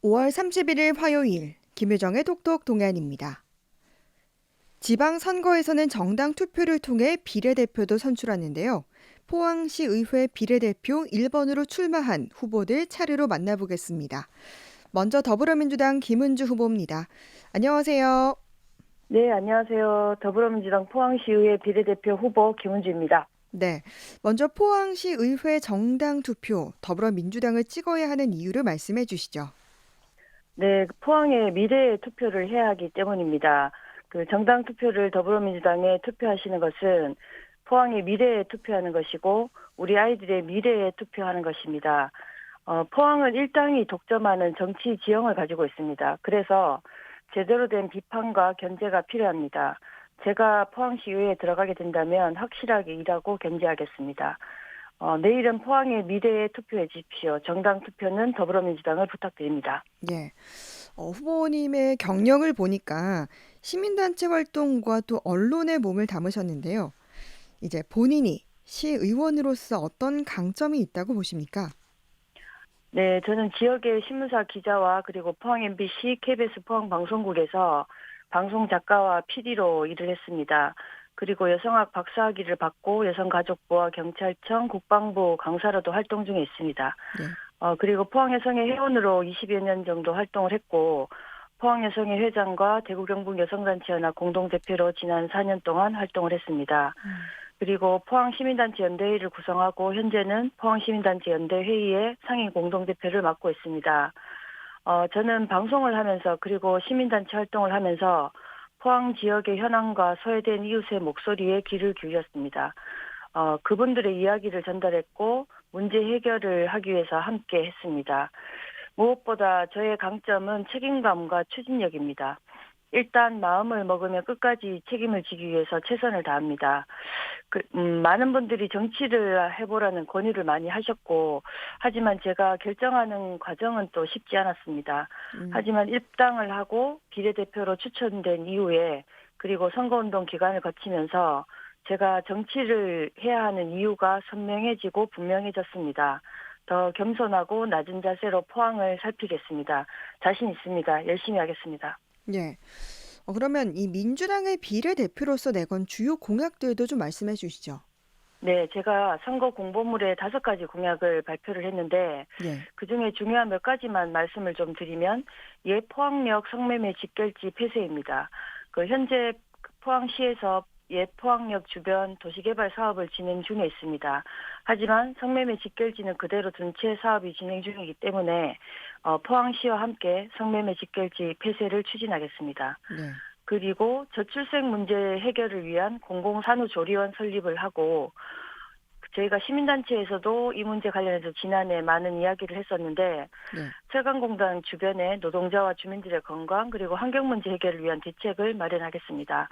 5월 31일 화요일 김효정의 톡톡 동안입니다. 지방선거에서는 정당 투표를 통해 비례대표도 선출하는데요. 포항시 의회 비례대표 1번으로 출마한 후보들 차례로 만나보겠습니다. 먼저 더불어민주당 김은주 후보입니다. 안녕하세요. 네, 안녕하세요. 더불어민주당 포항시의회 비례대표 후보 김은주입니다. 네, 먼저 포항시 의회 정당 투표 더불어민주당을 찍어야 하는 이유를 말씀해 주시죠. 네, 포항에 미래에 투표를 해야 하기 때문입니다. 그 정당 투표를 더불어민주당에 투표하시는 것은 포항의 미래에 투표하는 것이고 우리 아이들의 미래에 투표하는 것입니다. 포항은 일당이 독점하는 정치 지형을 가지고 있습니다. 그래서 제대로 된 비판과 견제가 필요합니다. 제가 포항시의회에 들어가게 된다면 확실하게 일하고 견제하겠습니다. 내일은 포항의 미래에 투표해 주십시오. 정당 투표는 더불어민주당을 부탁드립니다. 예. 후보님의 경력을 보니까 시민단체 활동과 또 언론의 몸을 담으셨는데요. 이제 본인이 시의원으로서 어떤 강점이 있다고 보십니까? 네, 저는 지역의 신문사 기자와 그리고 포항 MBC, KBS 포항 방송국에서 방송 작가와 PD로 일을 했습니다. 그리고 여성학 박사학위를 받고 여성가족부와 경찰청, 국방부 강사로도 활동 중에 있습니다. 네. 그리고 포항여성회 회원으로 20여 년 정도 활동을 했고, 포항여성회 회장과 대구경북 여성단체연합 공동대표로 지난 4년 동안 활동을 했습니다. 그리고 포항시민단체 연대회를 구성하고 현재는 포항시민단체 연대회의의 상임 공동대표를 맡고 있습니다. 저는 방송을 하면서 그리고 시민단체 활동을 하면서 포항 지역의 현황과 소외된 이웃의 목소리에 귀를 기울였습니다. 그분들의 이야기를 전달했고 문제 해결을 하기 위해서 함께 했습니다. 무엇보다 저의 강점은 책임감과 추진력입니다. 일단 마음을 먹으면 끝까지 책임을 지기 위해서 최선을 다합니다. 많은 분들이 정치를 해보라는 권유를 많이 하셨고, 하지만 제가 결정하는 과정은 또 쉽지 않았습니다. 음, 하지만 입당을 하고 비례대표로 추천된 이후에, 그리고 선거운동 기간을 거치면서 제가 정치를 해야 하는 이유가 선명해지고 분명해졌습니다. 더 겸손하고 낮은 자세로 포항을 살피겠습니다. 자신 있습니다. 열심히 하겠습니다. 예. 그러면 이 민주당의 비례대표로서 내건 주요 공약들도 좀 말씀해 주시죠. 네, 제가 선거 공보물에 5가지 공약을 발표를 했는데 예. 그중에 중요한 몇 가지만 말씀을 좀 드리면 포항역 성매매 직결지 폐쇄입니다. 현재 포항시에서 포항역 주변 도시개발 사업을 진행 중에 있습니다. 하지만 성매매 직결지는 그대로 둔 채 사업이 진행 중이기 때문에 포항시와 함께 성매매 직결지 폐쇄를 추진하겠습니다. 네. 그리고 저출생 문제 해결을 위한 공공산후조리원 설립을 하고 저희가 시민단체에서도 이 문제 관련해서 지난해 많은 이야기를 했었는데 네. 철강공단 주변에 노동자와 주민들의 건강 그리고 환경 문제 해결을 위한 대책을 마련하겠습니다.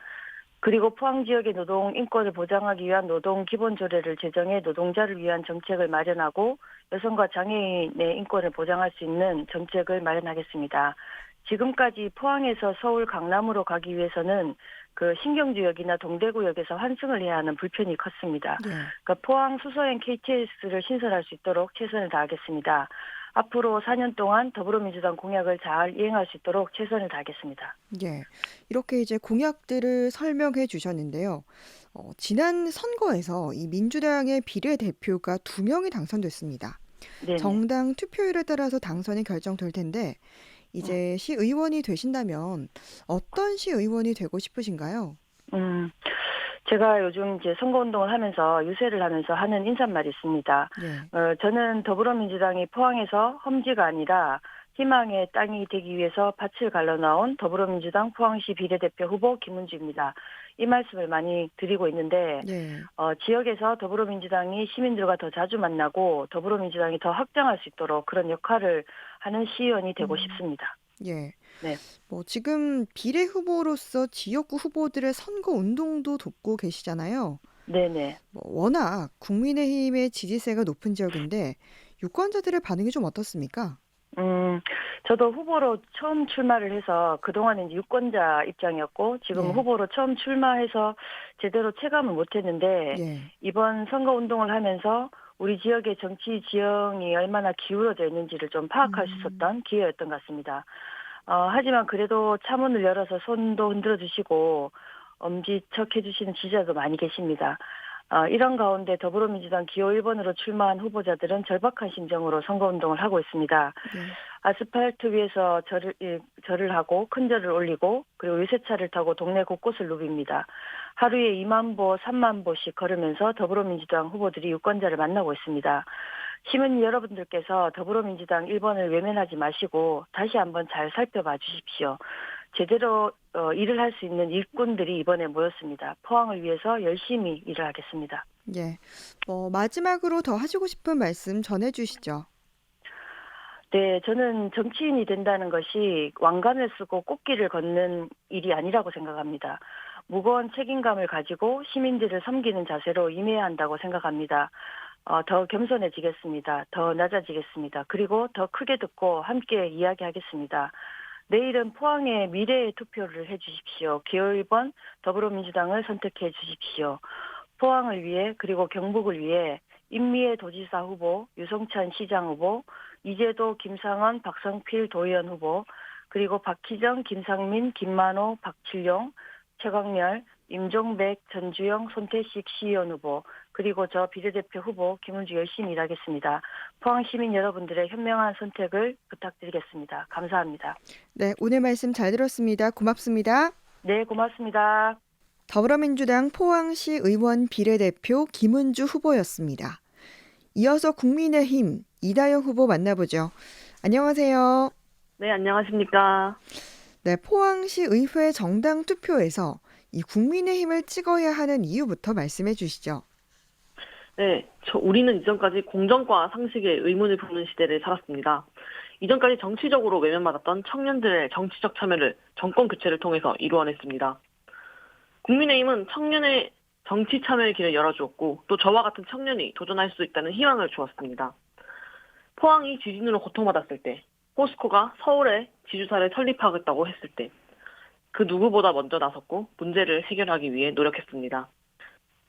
그리고 포항 지역의 노동 인권을 보장하기 위한 노동 기본조례를 제정해 노동자를 위한 정책을 마련하고 여성과 장애인의 인권을 보장할 수 있는 정책을 마련하겠습니다. 지금까지 포항에서 서울 강남으로 가기 위해서는 신경주역이나 동대구역에서 환승을 해야 하는 불편이 컸습니다. 예. 포항 수서행 KTX를 신설할 수 있도록 최선을 다하겠습니다. 앞으로 4년 동안 더불어민주당 공약을 잘 이행할 수 있도록 최선을 다하겠습니다. 예. 이렇게 이제 공약들을 설명해 주셨는데요. 지난 선거에서 이 민주당의 비례대표가 2명이 당선됐습니다. 네네. 정당 투표율에 따라서 당선이 결정될 텐데 이제 시의원이 되신다면 어떤 시의원이 되고 싶으신가요? 음, 제가 요즘 이제 선거운동을 하면서 유세를 하면서 하는 인사말이 있습니다. 예. 저는 더불어민주당이 포항에서 험지가 아니라 희망의 땅이 되기 위해서 밭을 갈라나온 더불어민주당 포항시 비례대표 후보 김은주입니다. 이 말씀을 많이 드리고 있는데 예. 지역에서 더불어민주당이 시민들과 더 자주 만나고 더불어민주당이 더 확장할 수 있도록 그런 역할을 하는 시의원이 되고 음. 싶습니다. 예. 네. 지금 비례 후보로서 지역구 후보들의 선거 운동도 돕고 계시잖아요. 네네. 워낙 국민의힘의 지지세가 높은 지역인데 유권자들의 반응이 좀 어떻습니까? 저도 후보로 처음 출마를 해서 그동안은 이제 유권자 입장이었고 지금 예. 후보로 처음 출마해서 제대로 체감을 못했는데 예. 이번 선거 운동을 하면서 우리 지역의 정치 지형이 얼마나 기울어져 있는지를 좀 파악할 수 음. 있었던 기회였던 것 같습니다. 하지만 그래도 차문을 열어서 손도 흔들어 주시고 엄지척 해주시는 지지자도 많이 계십니다. 이런 가운데 더불어민주당 기호 1번으로 출마한 후보자들은 절박한 심정으로 선거운동을 하고 있습니다. 네. 아스팔트 위에서 절을 하고 큰 절을 올리고 그리고 유세차를 타고 동네 곳곳을 누빕니다. 하루에 2만 보, 3만 보씩 걸으면서 더불어민주당 후보들이 유권자를 만나고 있습니다. 시민 여러분들께서 더불어민주당 1번을 외면하지 마시고 다시 한번 잘 살펴봐 주십시오. 제대로 일을 할 수 있는 일꾼들이 이번에 모였습니다. 포항을 위해서 열심히 일을 하겠습니다. 예. 마지막으로 더 하시고 싶은 말씀 전해주시죠. 네, 저는 정치인이 된다는 것이 왕관을 쓰고 꽃길을 걷는 일이 아니라고 생각합니다. 무거운 책임감을 가지고 시민들을 섬기는 자세로 임해야 한다고 생각합니다. 더 겸손해지겠습니다. 더 낮아지겠습니다. 그리고 더 크게 듣고 함께 이야기하겠습니다. 내일은 포항의 미래의 투표를 해주십시오. 기호 1번 더불어민주당을 선택해 주십시오. 포항을 위해 그리고 경북을 위해 임미애 도지사 후보, 유성찬 시장 후보, 이재도, 김상원, 박성필 도의원 후보, 그리고 박희정, 김상민, 김만호, 박칠용, 최광열, 임종백, 전주영, 손태식 시의원 후보, 그리고 저 비례대표 후보 김은주 열심히 일하겠습니다. 포항 시민 여러분들의 현명한 선택을 부탁드리겠습니다. 감사합니다. 네, 오늘 말씀 잘 들었습니다. 고맙습니다. 네, 고맙습니다. 더불어민주당 포항시 의원 비례대표 김은주 후보였습니다. 이어서 국민의힘 이다영 후보 만나보죠. 안녕하세요. 네, 안녕하십니까. 네, 포항시 의회 정당 투표에서 이 국민의힘을 찍어야 하는 이유부터 말씀해 주시죠. 네, 우리는 이전까지 공정과 상식에 의문을 품는 시대를 살았습니다. 이전까지 정치적으로 외면받았던 청년들의 정치적 참여를 정권 교체를 통해서 이루어냈습니다. 국민의힘은 청년의 정치 참여의 길을 열어주었고 또 저와 같은 청년이 도전할 수 있다는 희망을 주었습니다. 포항이 지진으로 고통받았을 때, 포스코가 서울에 지주사를 설립하겠다고 했을 때, 그 누구보다 먼저 나섰고 문제를 해결하기 위해 노력했습니다.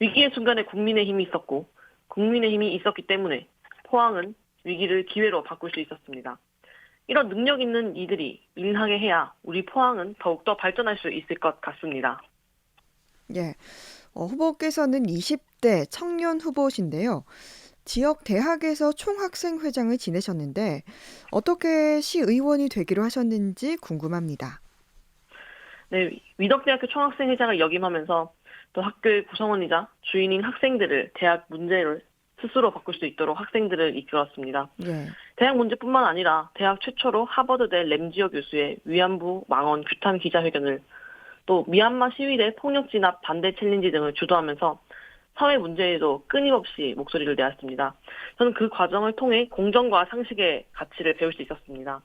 위기의 순간에 국민의힘이 있었고 국민의힘이 있었기 때문에 포항은 위기를 기회로 바꿀 수 있었습니다. 이런 능력 있는 이들이 일하게 해야 우리 포항은 더욱더 발전할 수 있을 것 같습니다. 예, 후보께서는 20대 청년 후보신데요. 지역 대학에서 총학생회장을 지내셨는데 어떻게 시의원이 되기로 하셨는지 궁금합니다. 네, 위덕대학교 총학생회장을 역임하면서 또 학교의 구성원이자 주인인 학생들을 대학 문제를 스스로 바꿀 수 있도록 학생들을 이끌었습니다. 예, 대학 문제뿐만 아니라 대학 최초로 하버드대 램지어 교수의 위안부 망언 규탄 기자회견을 또 미얀마 시위대 폭력 진압 반대 챌린지 등을 주도하면서 사회 문제에도 끊임없이 목소리를 내었습니다. 저는 그 과정을 통해 공정과 상식의 가치를 배울 수 있었습니다.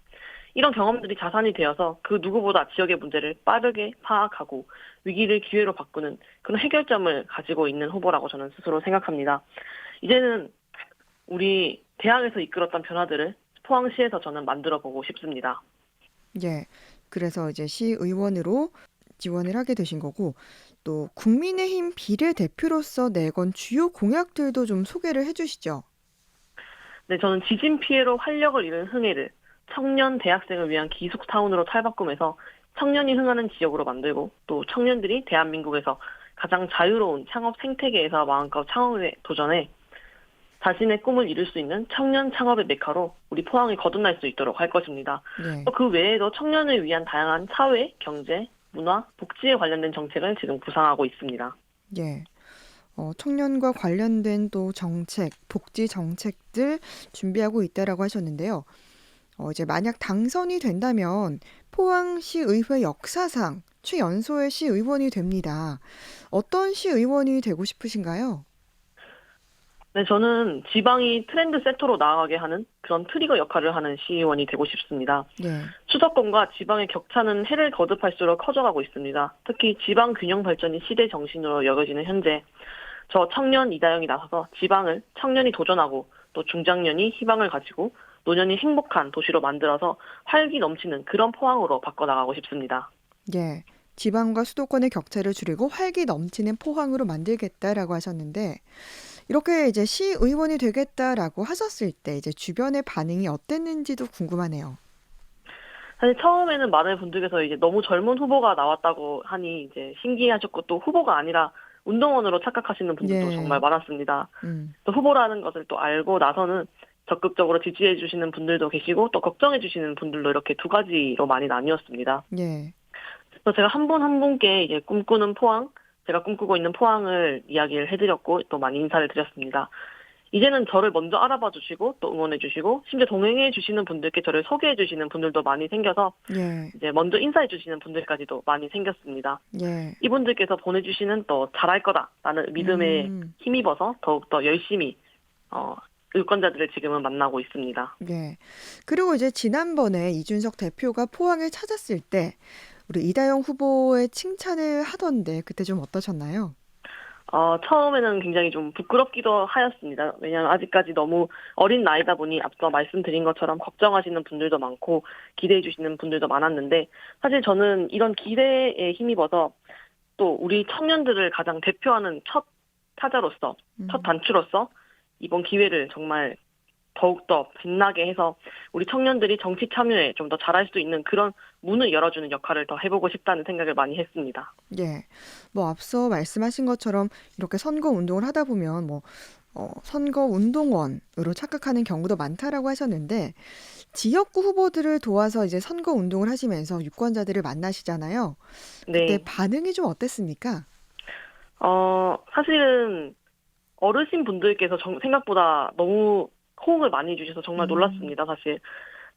이런 경험들이 자산이 되어서 그 누구보다 지역의 문제를 빠르게 파악하고 위기를 기회로 바꾸는 그런 해결점을 가지고 있는 후보라고 저는 스스로 생각합니다. 이제는 우리 대학에서 이끌었던 변화들을 포항시에서 저는 만들어보고 싶습니다. 예. 그래서 이제 시의원으로 지원을 하게 되신 거고 또 국민의힘 비례대표로서 내건 주요 공약들도 좀 소개를 해주시죠. 네, 저는 지진 피해로 활력을 잃은 흥해를 청년 대학생을 위한 기숙타운으로 탈바꿈해서 청년이 흥하는 지역으로 만들고 또 청년들이 대한민국에서 가장 자유로운 창업 생태계에서 마음껏 창업에 도전해 자신의 꿈을 이룰 수 있는 청년 창업의 메카로 우리 포항이 거듭날 수 있도록 할 것입니다. 네. 또 그 외에도 청년을 위한 다양한 사회, 경제, 문화, 복지에 관련된 정책을 지금 구상하고 있습니다. 예. 청년과 관련된 또 정책, 복지 정책들 준비하고 있다라고 하셨는데요. 이제 만약 당선이 된다면 포항시 의회 역사상 최연소의 시의원이 됩니다. 어떤 시의원이 되고 싶으신가요? 네, 저는 지방이 트렌드 세터로 나아가게 하는 그런 트리거 역할을 하는 시의원이 되고 싶습니다. 네. 수도권과 지방의 격차는 해를 거듭할수록 커져가고 있습니다. 특히 지방 균형 발전이 시대 정신으로 여겨지는 현재 저 청년 이다영이 나서서 지방을 청년이 도전하고 또 중장년이 희망을 가지고 노년이 행복한 도시로 만들어서 활기 넘치는 그런 포항으로 바꿔나가고 싶습니다. 예. 지방과 수도권의 격차를 줄이고 활기 넘치는 포항으로 만들겠다라고 하셨는데 이렇게 이제 시의원이 되겠다라고 하셨을 때 이제 주변의 반응이 어땠는지도 궁금하네요. 사실 처음에는 많은 분들께서 이제 너무 젊은 후보가 나왔다고 하니 이제 신기해하셨고 또 후보가 아니라 운동원으로 착각하시는 분들도 정말 예. 많았습니다. 음. 또 후보라는 것을 또 알고 나서는 적극적으로 지지해 주시는 분들도 계시고 또 걱정해 주시는 분들도 이렇게 두 가지로 많이 나뉘었습니다. 예. 그래서 제가 한 분 한 분께 이제 꿈꾸는 포항, 제가 꿈꾸고 있는 포항을 이야기를 해드렸고 또 많이 인사를 드렸습니다. 이제는 저를 먼저 알아봐 주시고 또 응원해 주시고 심지어 동행해 주시는 분들께 저를 소개해 주시는 분들도 많이 생겨서 예. 이제 먼저 인사해 주시는 분들까지도 많이 생겼습니다. 예. 이분들께서 보내주시는 또 잘할 거다라는 믿음에 음. 힘입어서 더욱더 열심히 유권자들을 지금은 만나고 있습니다. 예. 그리고 이제 지난번에 이준석 대표가 포항을 찾았을 때 우리 이다영 후보의 칭찬을 하던데 그때 좀 어떠셨나요? 처음에는 굉장히 좀 부끄럽기도 하였습니다. 왜냐하면 아직까지 너무 어린 나이다 보니 앞서 말씀드린 것처럼 걱정하시는 분들도 많고 기대해 주시는 분들도 많았는데 사실 저는 이런 기대에 힘입어서 또 우리 청년들을 가장 대표하는 첫 타자로서 첫 음. 단추로서 이번 기회를 정말 더욱더 빛나게 해서 우리 청년들이 정치 참여에 좀 더 잘할 수 있는 그런 문을 열어주는 역할을 더 해보고 싶다는 생각을 많이 했습니다. 예. 뭐 앞서 말씀하신 것처럼 이렇게 선거 운동을 하다 보면 뭐 선거 운동원으로 착각하는 경우도 많다라고 하셨는데 지역구 후보들을 도와서 이제 선거 운동을 하시면서 유권자들을 만나시잖아요. 그때 네. 반응이 좀 어땠습니까? 사실은 어르신 분들께서 생각보다 너무 호응을 많이 해주셔서 정말 음. 놀랐습니다, 사실.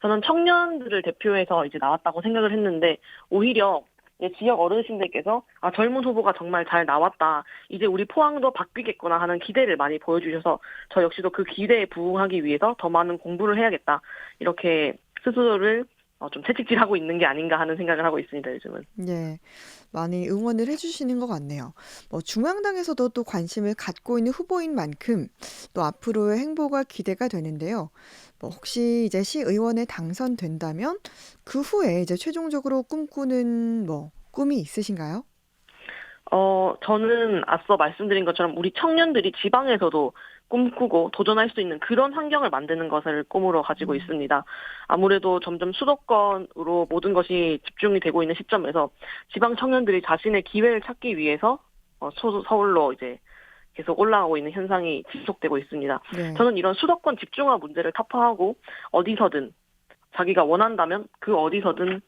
저는 청년들을 대표해서 이제 나왔다고 생각을 했는데, 오히려 이제 지역 어르신들께서, 젊은 후보가 정말 잘 나왔다. 이제 우리 포항도 바뀌겠구나 하는 기대를 많이 보여주셔서, 저 역시도 그 기대에 부응하기 위해서 더 많은 공부를 해야겠다. 이렇게 스스로를 좀 채찍질하고 있는 게 아닌가 하는 생각을 하고 있습니다, 요즘은. 예. 많이 응원을 해주시는 것 같네요. 뭐 중앙당에서도 또 관심을 갖고 있는 후보인 만큼 또 앞으로의 행보가 기대가 되는데요. 뭐 혹시 이제 시의원에 당선된다면 그 후에 이제 최종적으로 꿈꾸는 뭐 꿈이 있으신가요? 저는 앞서 말씀드린 것처럼 우리 청년들이 지방에서도 꿈꾸고 도전할 수 있는 그런 환경을 만드는 것을 꿈으로 가지고 음. 있습니다. 아무래도 점점 수도권으로 모든 것이 집중이 되고 있는 시점에서 지방 청년들이 자신의 기회를 찾기 위해서 서울로 이제 계속 올라가고 있는 현상이 지속되고 있습니다. 네. 저는 이런 수도권 집중화 문제를 타파하고 어디서든 자기가 원한다면 그 어디서든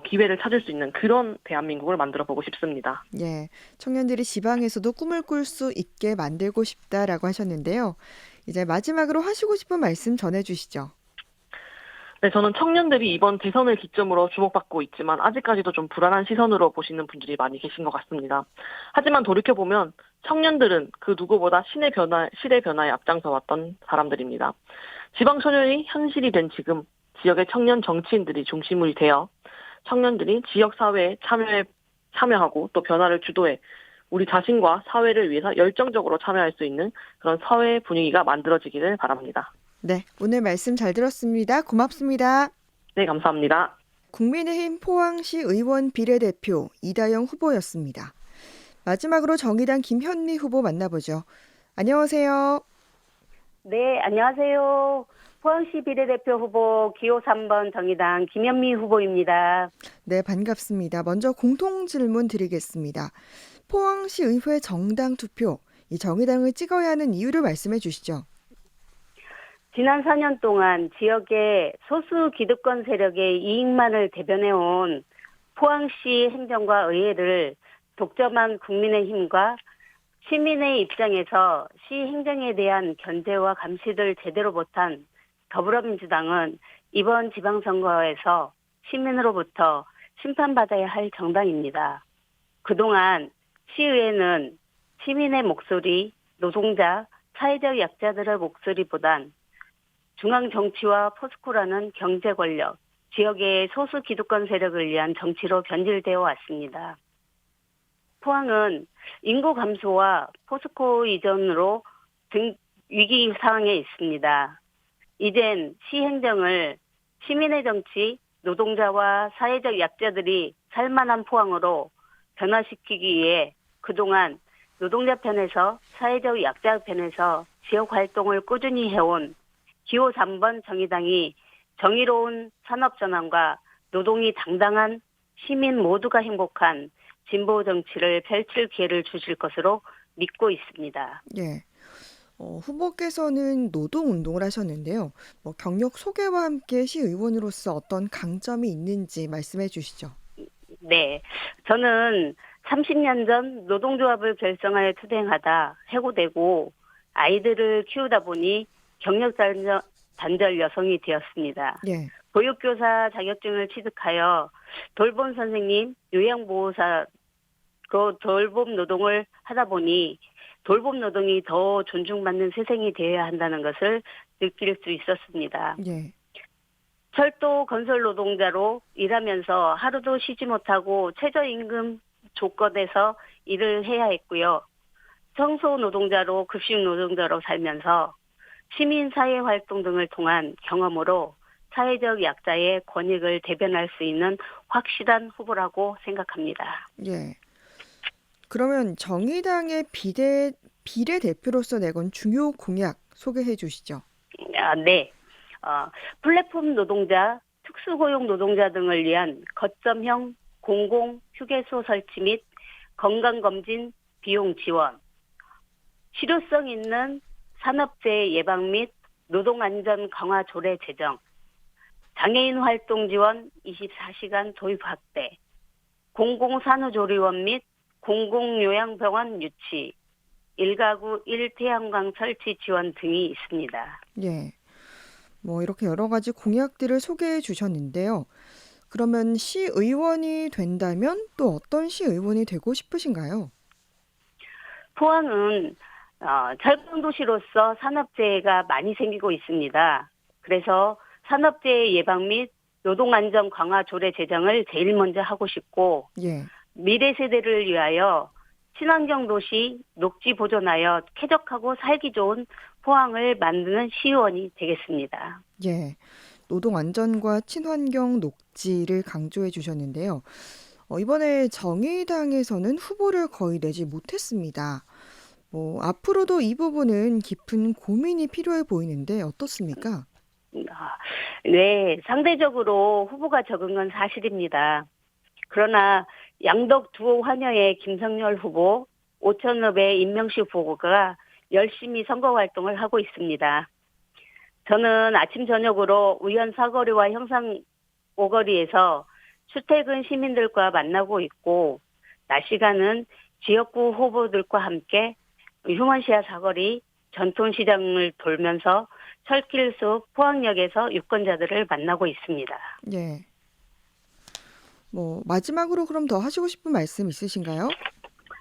기회를 찾을 수 있는 그런 대한민국을 만들어 보고 싶습니다. 예. 청년들이 지방에서도 꿈을 꿀 수 있게 만들고 싶다라고 하셨는데요. 이제 마지막으로 하시고 싶은 말씀 전해주시죠. 네, 저는 청년들이 이번 대선을 기점으로 주목받고 있지만 아직까지도 좀 불안한 시선으로 보시는 분들이 많이 계신 것 같습니다. 하지만 돌이켜보면 청년들은 그 누구보다 시대 변화에 앞장서 왔던 사람들입니다. 지방 청년이 현실이 된 지금 지역의 청년 정치인들이 중심이 되어 청년들이 지역 사회에 참여하고 또 변화를 주도해 우리 자신과 사회를 위해서 열정적으로 참여할 수 있는 그런 사회 분위기가 만들어지기를 바랍니다. 네. 오늘 말씀 잘 들었습니다. 고맙습니다. 네, 감사합니다. 국민의힘 포항시 의원 비례대표 이다영 후보였습니다. 마지막으로 정의당 김현미 후보 만나보죠. 안녕하세요. 네, 안녕하세요. 포항시 비례대표 후보 기호 3번 정의당 김현미 후보입니다. 네, 반갑습니다. 먼저 공통 질문 드리겠습니다. 포항시 의회 정당 투표, 이 정의당을 찍어야 하는 이유를 말씀해 주시죠. 지난 4년 동안 지역의 소수 기득권 세력의 이익만을 대변해온 포항시 행정과 의회를 독점한 국민의힘과 시민의 입장에서 시 행정에 대한 견제와 감시를 제대로 못한 더불어민주당은 이번 지방선거에서 시민으로부터 심판받아야 할 정당입니다. 그동안 시의회는 시민의 목소리, 노동자, 사회적 약자들의 목소리보단 중앙정치와 포스코라는 경제 권력, 지역의 소수 기득권 세력을 위한 정치로 변질되어 왔습니다. 포항은 인구 감소와 포스코 이전으로 등 위기 상황에 있습니다. 이젠 시행정을 시민의 정치, 노동자와 사회적 약자들이 살만한 포항으로 변화시키기 위해 그동안 노동자 편에서 사회적 약자 편에서 지역 활동을 꾸준히 해온 기호 3번 정의당이 정의로운 산업 전환과 노동이 당당한 시민 모두가 행복한 진보 정치를 펼칠 기회를 주실 것으로 믿고 있습니다. 예. 후보께서는 노동운동을 하셨는데요. 뭐 경력 소개와 함께 시의원으로서 어떤 강점이 있는지 말씀해 주시죠. 네, 저는 30년 전 노동조합을 결성하여 투쟁하다 해고되고 아이들을 키우다 보니 경력 단절 여성이 되었습니다. 예. 보육교사 자격증을 취득하여 돌봄 선생님, 요양보호사, 돌봄 노동을 하다 보니 돌봄 노동이 더 존중받는 세상이 되어야 한다는 것을 느낄 수 있었습니다. 예. 철도 건설 노동자로 일하면서 하루도 쉬지 못하고 최저임금 조건에서 일을 해야 했고요. 청소 노동자로 급식 노동자로 살면서 시민사회 활동 등을 통한 경험으로 사회적 약자의 권익을 대변할 수 있는 확실한 후보라고 생각합니다. 예. 그러면 정의당의 비례대표로서 내건 중요 공약 소개해 주시죠. 네. 플랫폼 노동자, 특수고용 노동자 등을 위한 거점형 공공 휴게소 설치 및 건강검진 비용 지원, 실효성 있는 산업재해 예방 및 노동안전 강화 조례 제정, 장애인 활동 지원 24시간 도입 확대, 공공산후조리원 및 공공요양병원 유치, 1가구 1태양광 설치 지원 등이 있습니다. 예. 뭐 이렇게 여러 가지 공약들을 소개해 주셨는데요. 그러면 시의원이 된다면 또 어떤 시의원이 되고 싶으신가요? 포항은 철강도시로서 산업재해가 많이 생기고 있습니다. 그래서 산업재해 예방 및 노동안전 강화 조례 제정을 제일 먼저 하고 싶고 예. 미래 세대를 위하여 친환경 도시 녹지 보존하여 쾌적하고 살기 좋은 포항을 만드는 시의원이 되겠습니다. 예. 노동 안전과 친환경 녹지를 강조해 주셨는데요. 이번에 정의당에서는 후보를 거의 내지 못했습니다. 뭐 앞으로도 이 부분은 깊은 고민이 필요해 보이는데 어떻습니까? 네, 상대적으로 후보가 적은 건 사실입니다. 그러나 양덕 두호 환여의 김성열 후보, 오천읍의 임명식 후보가 열심히 선거 활동을 하고 있습니다. 저는 아침 저녁으로 의원 사거리와 형상 오거리에서 출퇴근 시민들과 만나고 있고 낮 시간은 지역구 후보들과 함께 휴먼시아 사거리 전통시장을 돌면서 철길숲 포항역에서 유권자들을 만나고 있습니다. 예. 뭐 마지막으로 그럼 더 하시고 싶은 말씀 있으신가요?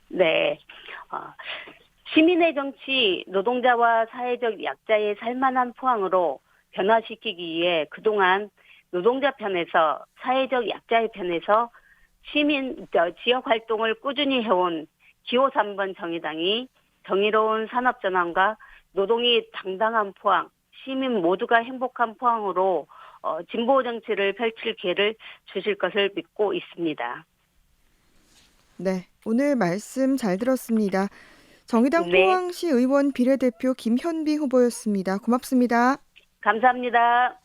네. 시민의 정치, 노동자와 사회적 약자의 살만한 포항으로 변화시키기 위해 그동안 노동자 편에서 사회적 약자의 편에서 지역 활동을 꾸준히 해온 기호 3번 정의당이 정의로운 산업 전환과 노동이 당당한 포항, 시민 모두가 행복한 포항으로 진보 정치를 펼칠 기회를 주실 것을 믿고 있습니다. 네. 오늘 말씀 잘 들었습니다. 정의당 네. 포항시 의원 비례대표 김현비 후보였습니다. 고맙습니다. 감사합니다.